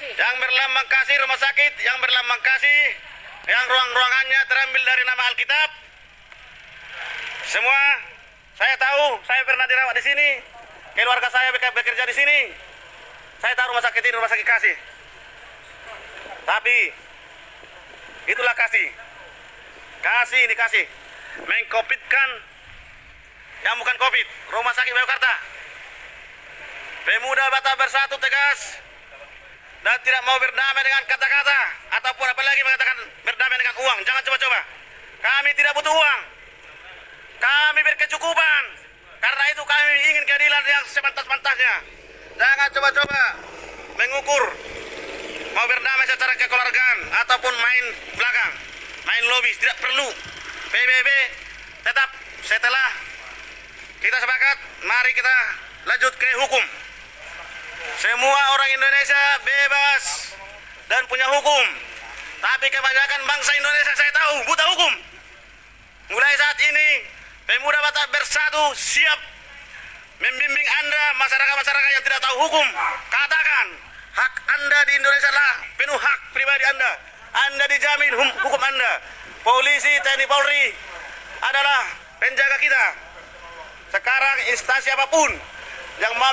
yang berlambang kasih, rumah sakit yang berlambang kasih, yang ruang-ruangannya terambil dari nama Alkitab. Semua saya tahu, saya pernah dirawat di sini, keluarga saya bekerja di sini. Saya tahu rumah sakit ini rumah sakit kasih. Tapi itulah kasih. Kasih ini kasih. Mengkopitkan yang bukan COVID. Rumah sakit Bayangkara. Pemuda Batak Bersatu tegas dan tidak mau berdamai dengan kata-kata ataupun apalagi mengatakan berdamai dengan uang. Jangan coba-coba. Kami tidak butuh uang. Kami berkecukupan. Karena itu kami ingin keadilan yang sepantas-pantasnya. Jangan coba-coba mengukur mau berdamai secara kekeluargaan ataupun main belakang, main lobis, tidak perlu. PBB tetap setelah kita sepakat, mari kita lanjut ke hukum. Semua orang Indonesia bebas dan punya hukum. Tapi kebanyakan bangsa Indonesia saya tahu buta hukum. Mulai saat ini Pemuda Batak Bersatu siap membimbing Anda, masyarakat-masyarakat yang tidak tahu hukum. Katakan, hak Anda di Indonesia adalah penuh hak pribadi Anda. Anda dijamin hukum Anda. Polisi, TNI, Polri adalah penjaga kita. Sekarang instansi apapun yang mau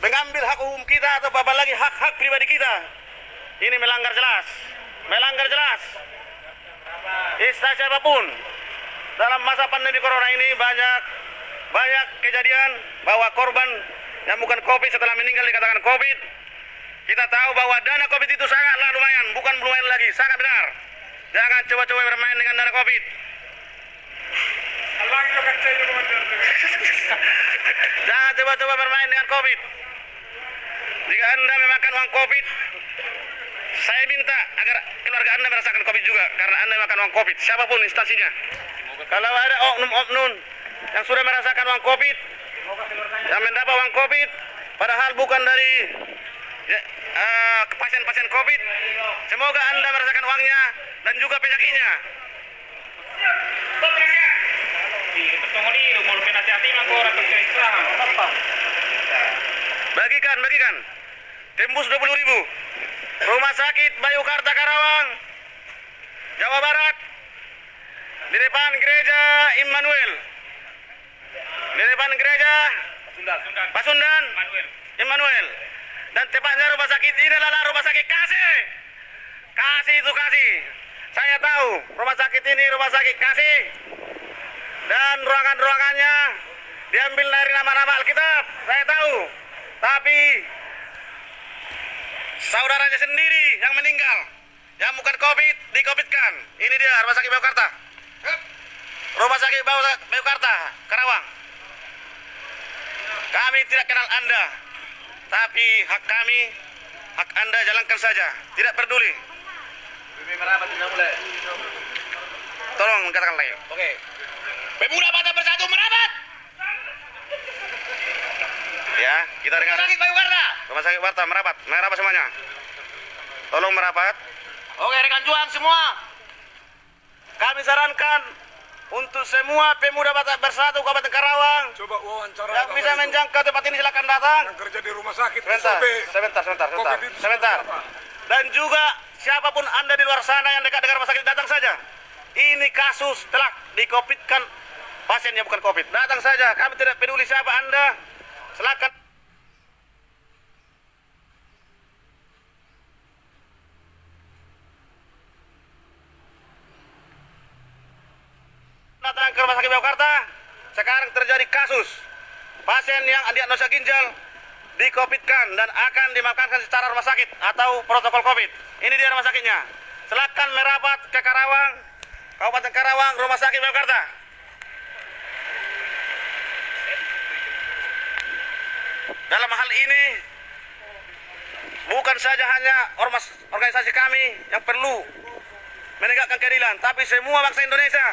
mengambil hak umum kita atau apalagi hak-hak pribadi kita, ini melanggar jelas. Melanggar jelas. Instansi apapun. Dalam masa pandemi corona ini banyak kejadian bahwa korban yang bukan COVID setelah meninggal dikatakan COVID. Kita tahu bahwa dana COVID itu sangatlah lumayan, bukan lumayan lagi, sangat benar. Jangan coba-coba bermain dengan dana COVID. Jangan coba-coba bermain dengan COVID. Jika Anda memakan uang COVID, saya minta agar keluarga Anda merasakan COVID juga, karena Anda makan uang COVID, siapapun instansinya. Kalau ada oknum-oknum yang sudah merasakan uang COVID, yang mendapat uang COVID, padahal bukan dari pasien-pasien COVID, semoga Anda merasakan uangnya dan juga penyakitnya. Bagikan. Tembus 20.000. Rumah sakit Bayangkara Karawang, Jawa Barat, di depan gereja Immanuel, di depan gereja Pasundan Immanuel, dan tepatnya rumah sakit ini adalah rumah sakit kasih. Kasih itu kasih. Saya tahu rumah sakit ini rumah sakit kasih, dan ruangan-ruangannya diambil dari nama-nama Alkitab. Saya tahu, tapi saudaranya sendiri yang meninggal, yang bukan COVID, di-COVID-kan. Ini dia rumah sakit Bayangkara. Rumah sakit Bayangkara, Karawang. Kami tidak kenal Anda, tapi hak kami, hak Anda jalankan saja. Tidak peduli. Tolong katakan lagi. Oke. Pemuda Batak Bersatu merapat. Ya, kita dengar. Rumah sakit Bayangkara. Rumah sakit Bayangkara merapat semuanya. Tolong merapat. Oke, rekan juang semua. Kami sarankan untuk semua pemuda Batak Bersatu Kabupaten Karawang, coba wawancara yang bisa menjangkau tempat ini silakan datang. Yang kerja di rumah sakit. Sebentar. Dan juga siapapun Anda di luar sana yang dekat dengan rumah sakit, datang saja. Ini kasus telah di-COVID-kan pasien yang bukan COVID. Datang saja, kami tidak peduli siapa Anda. Silakan. Datang ke rumah sakit Bayangkara. Sekarang terjadi kasus pasien yang diagnosa ginjal di-COVID-kan dan akan dimakamkan secara rumah sakit atau protokol COVID. Ini dia rumah sakitnya. Silakan merapat ke Karawang, Kabupaten Karawang, rumah sakit Bayangkara. Dalam hal ini bukan saja hanya organisasi kami yang perlu menegakkan keadilan, tapi semua bangsa Indonesia.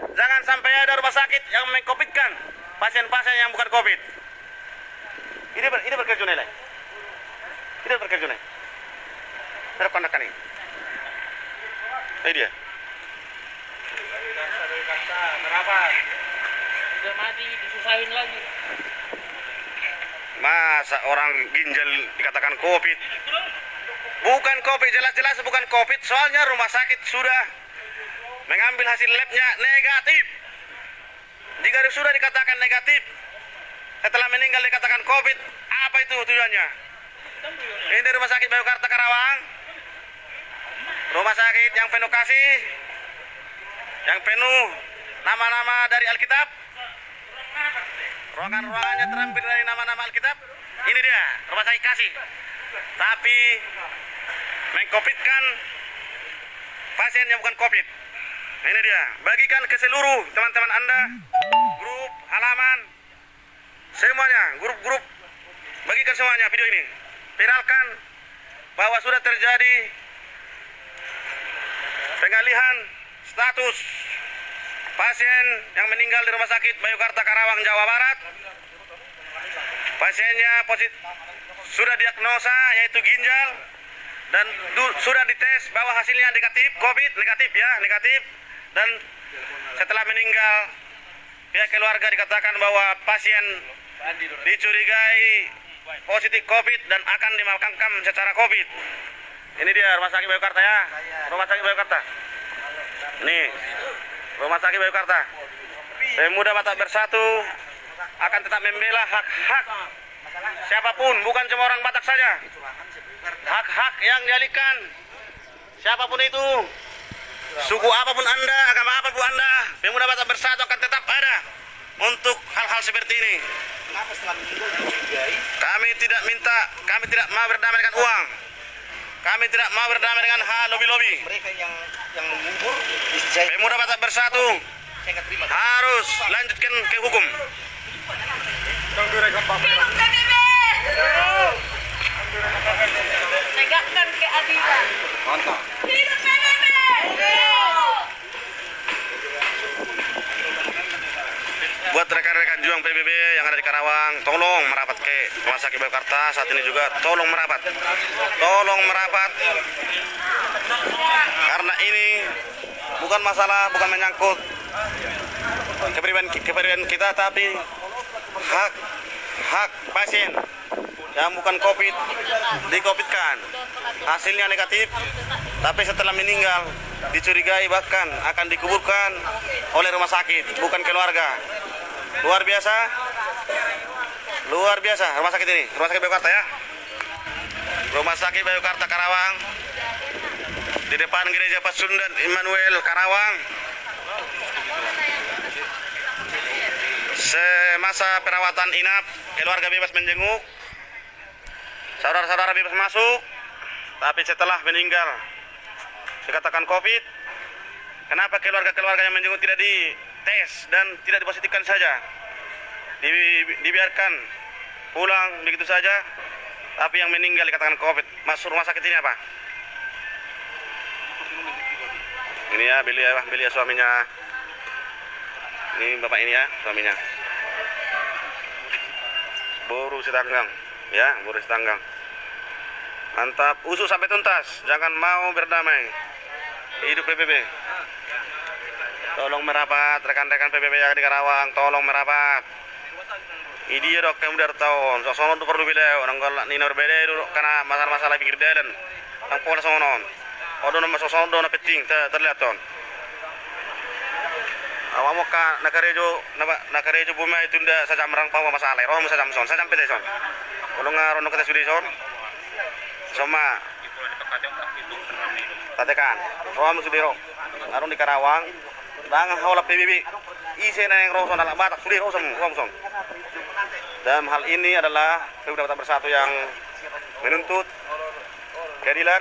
Jangan sampai ada rumah sakit yang meng-COVID-kan pasien-pasien yang bukan COVID. Ini berkerja nilai. Ini berkerja nilai. Terhadap kondakan ini. Ini dia. Kenapa? Udah mati, disusahin lagi. Masa orang ginjal dikatakan COVID? Bukan COVID, jelas-jelas bukan COVID. Soalnya rumah sakit sudah mengambil hasil labnya negatif. Jika sudah dikatakan negatif, setelah meninggal dikatakan COVID, apa itu tujuannya? Ini rumah sakit Bayangkara Karawang, rumah sakit yang penuh kasih, yang penuh nama-nama dari Alkitab. Ruangan-ruangannya terampil dari nama-nama Alkitab. Ini dia, rumah sakit kasih. Tapi mengkopitkan pasiennya bukan COVID. Ini dia, bagikan ke seluruh teman-teman Anda, grup, halaman, semuanya, grup-grup, bagikan semuanya video ini. Viralkan bahwa sudah terjadi pengalihan status pasien yang meninggal di Rumah Sakit Bayangkara Karawang, Jawa Barat. Pasiennya sudah diagnosa yaitu ginjal dan sudah dites bahwa hasilnya negatif COVID, negatif. Dan setelah meninggal, pihak keluarga dikatakan bahwa pasien dicurigai positif COVID dan akan dimakamkan secara COVID. Ini dia Rumah Sakit Bayangkara ya, Rumah Sakit Bayangkara. Nih, Rumah Sakit Bayangkara. Pemuda Batak Bersatu akan tetap membela hak-hak siapapun, bukan cuma orang Batak saja. Hak-hak yang dialihkan siapapun itu, suku apapun Anda, agama apapun Anda, Pemuda Batak Bersatu akan tetap ada untuk hal-hal seperti ini. Kami tidak mau berdamai dengan uang. Kami tidak mau berdamai dengan hal lobby-lobby. Mereka yang mengubur Pemuda Batak Bersatu harus lanjutkan ke hukum. Tegakkan keadilan. Mantap. Hidup PBB. Buat rekan-rekan juang PBB yang ada di Karawang, tolong merapat ke Rumah Sakit Bayangkara saat ini juga. Tolong merapat. Karena ini bukan masalah, bukan menyangkut kepribadian kita, tapi hak pasien yang bukan COVID di-COVID-kan. Hasilnya negatif, tapi setelah meninggal dicurigai bahkan akan dikuburkan oleh rumah sakit, bukan keluarga. Luar biasa rumah sakit ini, Rumah Sakit Bayangkara ya. Rumah Sakit Bayangkara Karawang, di depan Gereja Pasundan Immanuel Karawang. Semasa perawatan inap, keluarga bebas menjenguk, saudara-saudara bebas masuk, tapi setelah meninggal dikatakan COVID. Kenapa keluarga-keluarga yang menjenguk tidak dites dan tidak dipositifkan saja, dibiarkan pulang begitu saja, tapi yang meninggal dikatakan COVID. Masuk rumah sakit ini apa? Ini ya, beliau suaminya. Ini bapak ini ya, suaminya. Buru setanggang, ya, buru setanggang. Mantap, usut sampai tuntas, jangan mau berdamai. Hidup PBB. Tolong merapat, rekan-rekan PBB yang di Karawang, tolong merapat. Ini dok kamu dari tahun, sosono tuh perlu beliau, nanggal ni berbeda dulu karena masalah-masalah pinggir jalan. Nang pola sonon, odo nama sosono do na penting terlihat ton. Awak muka nakarejo bumi itu nda saja merang pawa masalah, roh saja son, saja pete son. Kalau ngaron kita sudah son, sama. Tatekan, roh sudah roh, aron di Karawang. Bang hawla PBB isi na yang roson anak Batak sudah roson. Dalam hal ini adalah Pemuda Batak Bersatu yang menuntut keadilan.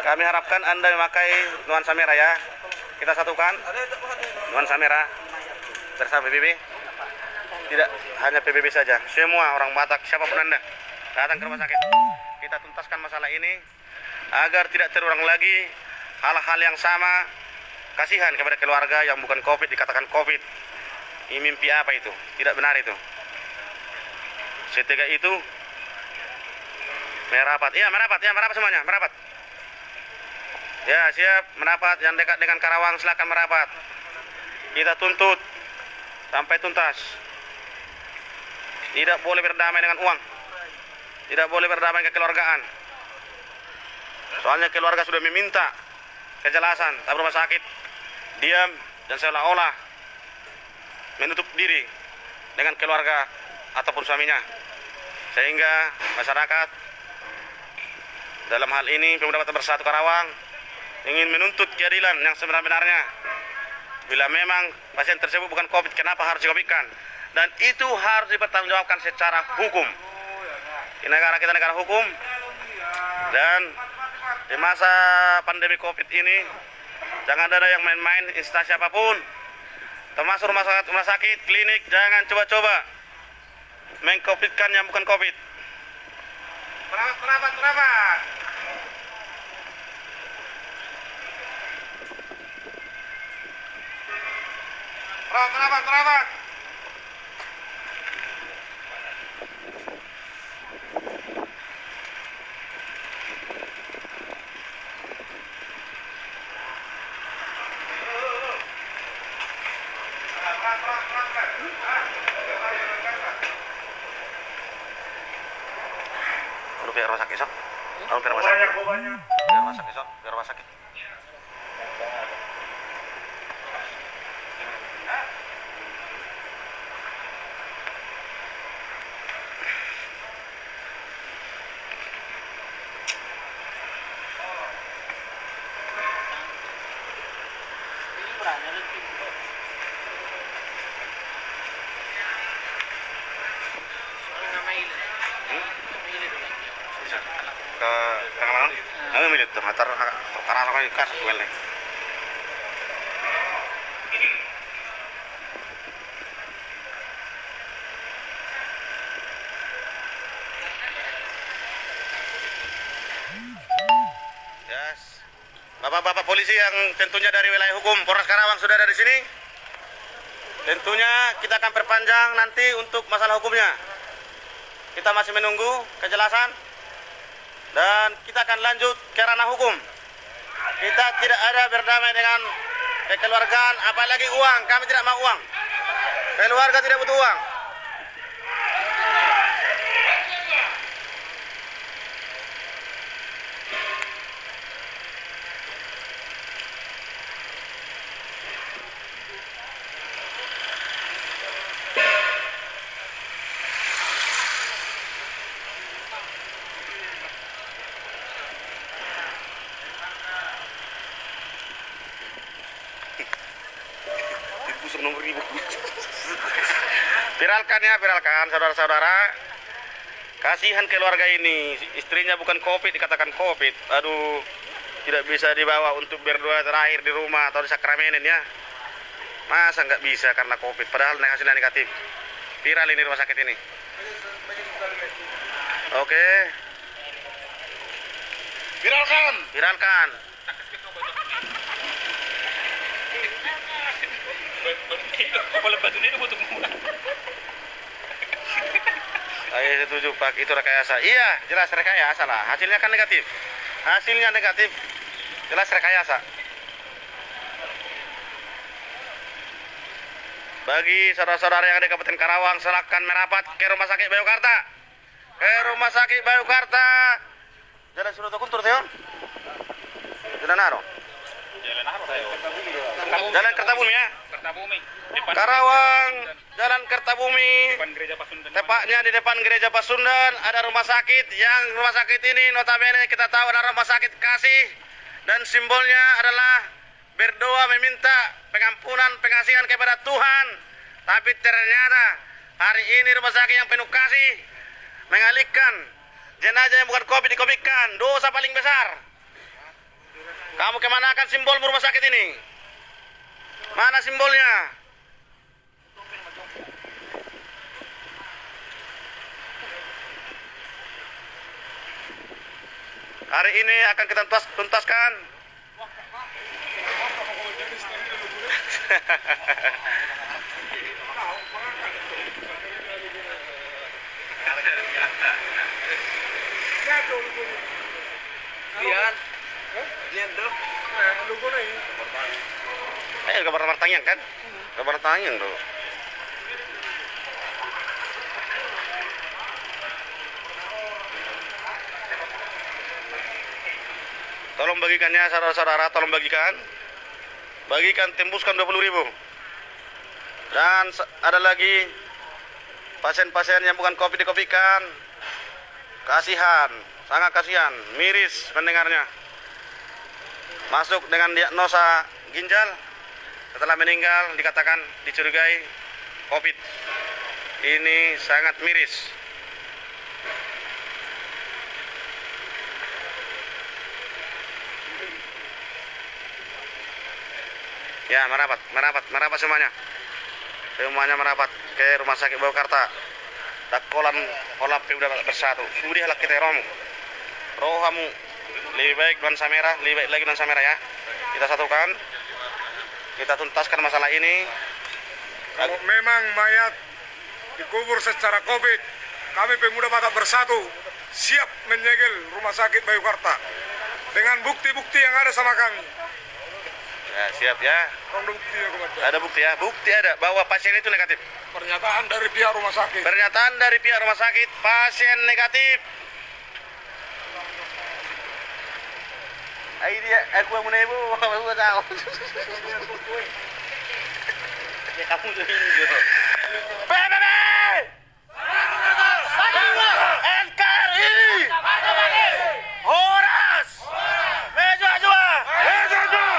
Kami harapkan Anda memakai nuansa merah ya. Kita satukan nuansa merah bersama PBB. Tidak hanya PBB saja, semua orang Batak siapapun Anda datang ke rumah sakit. Kita tuntaskan masalah ini agar tidak terulang lagi hal-hal yang sama. Kasihan kepada keluarga yang bukan COVID dikatakan COVID. Ini mimpi apa itu? Tidak benar itu. Setelah itu merapat semuanya, merapat. Ya, siap merapat. Yang dekat dengan Karawang silakan merapat. Kita tuntut sampai tuntas. Tidak boleh berdamai dengan uang. Tidak boleh berdamai kekeluargaan. Soalnya keluarga sudah meminta kejelasan, tapi rumah sakit diam dan seolah-olah menutup diri dengan keluarga ataupun suaminya. Sehingga masyarakat dalam hal ini Pemuda Batak Bersatu Karawang ingin menuntut keadilan yang sebenar-benarnya. Bila memang pasien tersebut bukan COVID, kenapa harus di-COVID-kan? Dan itu harus dipertanggungjawabkan secara hukum. Di negara kita negara hukum, dan di masa pandemi COVID ini jangan ada yang main-main instansi apapun, termasuk rumah sakit, klinik, jangan coba-coba meng-COVID-kan yang bukan COVID. Terabat. Terabat. Lu biar rumah sakit, sok. Lu biar rumah sakit. Biar rumah sakit, sok. Biar rumah sakit. Ke mana? Kami milit tuh, matar karena aku ikas gue. Yes. Bapak-bapak polisi yang tentunya dari wilayah hukum Polres Karawang sudah ada di sini. Tentunya kita akan perpanjang nanti untuk masalah hukumnya. Kita masih menunggu kejelasan dan kita akan lanjut ke ranah hukum. Kita tidak ada berdamai dengan kekeluargaan, apalagi uang. Kami tidak mau uang. Keluarga tidak butuh uang. Nomor ribu. Viralkan saudara-saudara. Kasihan keluarga ini, istrinya bukan COVID dikatakan COVID. Aduh, tidak bisa dibawa untuk berdua terakhir di rumah atau di sakramenin ya. Masa nggak bisa karena COVID, padahal hasilnya negatif. Viral ini rumah sakit ini. Oke. Viralkan. Saya setuju Pak, itu rekayasa. Iya, jelas rekayasa lah. Hasilnya kan negatif. Jelas rekayasa. Bagi saudara-saudara yang ada di Kabupaten Karawang, silakan merapat ke Rumah Sakit Bayukarta. Jalan Sunoto Kuntur, Teon. Jalan Naro. Jalan Kertabumi ya. Karawang, Jalan Kertabumi. Tepatnya di depan Gereja Pasundan ada rumah sakit. Yang rumah sakit ini notabene kita tahu adalah rumah sakit kasih, dan simbolnya adalah berdoa meminta pengampunan, pengasihan kepada Tuhan. Tapi ternyata hari ini rumah sakit yang penuh kasih mengalihkan jenazah yang bukan COVID di-COVID-kan. Dosa paling besar. Kamu kemanakan simbol rumah sakit ini? Mana simbolnya? Hari ini akan kita tuntaskan. Lihat tuh. Logo na yun. Gambar martanyang kan? Gambar martanyang tuh. Tolong bagikannya saudara-saudara, tolong bagikan. Bagikan, tembuskan 20.000. Dan ada lagi pasien-pasien yang bukan COVID di-COVID-kan. Kasihan, sangat kasihan, miris mendengarnya. Masuk dengan diagnosa ginjal, setelah meninggal dikatakan dicurigai COVID. Ini sangat miris. Ya, merapat semuanya. Semuanya merapat ke Rumah Sakit Bayangkara. Dakolan olah Pemda bersatu. Sudihalah kita rohamu lebih baik nuansa merah, lebih baik lagi nuansa merah ya. Kita satukan, kita tuntaskan masalah ini. Kalau memang mayat dikubur secara COVID, kami Pemuda Batak Bersatu siap menyegel Rumah Sakit Bayangkara dengan bukti-bukti yang ada sama kami. Ya, siap ya. Ada bukti ya, bukti ada bahwa pasien itu negatif. Pernyataan dari pihak rumah sakit. Pernyataan dari pihak rumah sakit, pasien negatif. Ay dia, aku yang menebu, aku tahu. Ya kamu juga. PBB! NKRI! Horas! Jua-jua!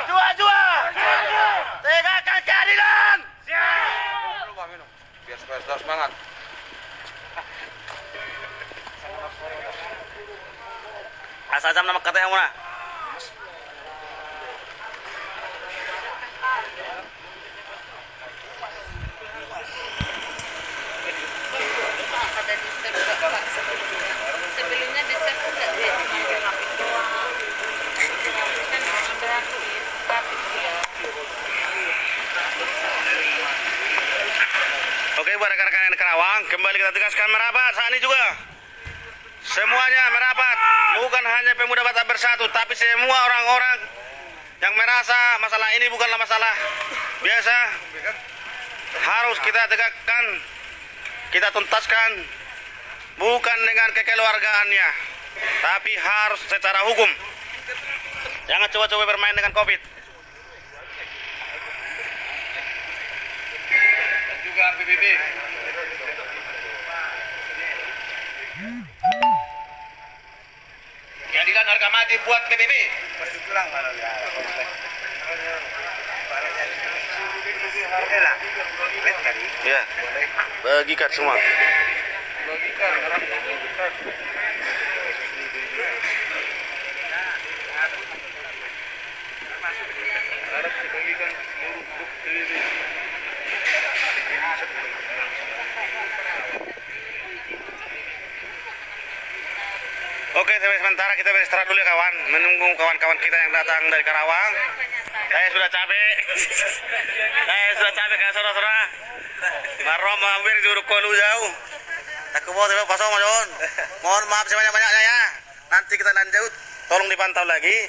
Jua-jua! Tegakkan keadilan! Biar supaya semangat. Asal jam nama kata yang mana? Ada di sebelumnya di enggak dia Oke, buat rekan-rekan yang di Karawang, kembali kita tegaskan merapat saat ini juga. Semuanya merapat, bukan hanya Pemuda Batak Bersatu, tapi semua orang-orang yang merasa masalah ini bukanlah masalah biasa. Harus kita tegakkan, kita tuntaskan, bukan dengan kekeluargaannya, tapi harus secara hukum. Jangan coba-coba bermain dengan COVID. Dan juga PBB. Keadilan harga mati buat PBB. Ya, bagikan semua. Oke, sementara kita beristirahat dulu ya kawan, menunggu kawan-kawan kita yang datang dari Karawang. Saya sudah capek. Kan saudara-saudara. Marom hampir juru kolu jauh. Aku mau tiba pasang John. Mohon maaf sebanyak-banyaknya ya. Nanti kita lanjut. Tolong dipantau lagi.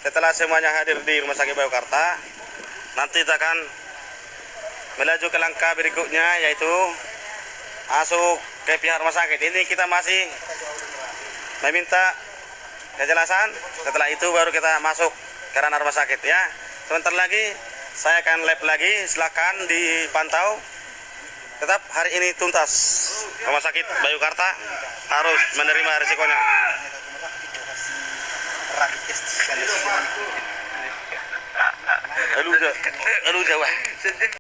Setelah semuanya hadir di Rumah Sakit Bayangkara, nanti kita akan melaju ke langkah berikutnya, yaitu masuk ke pihak rumah sakit. Ini kita masih meminta kejelasan. Setelah itu baru kita masuk ke ranah rumah sakit ya. Sebentar lagi saya akan live lagi, silakan dipantau. Tetap hari ini tuntas. Rumah Sakit Bayangkara harus menerima risikonya. Aduh Jawa.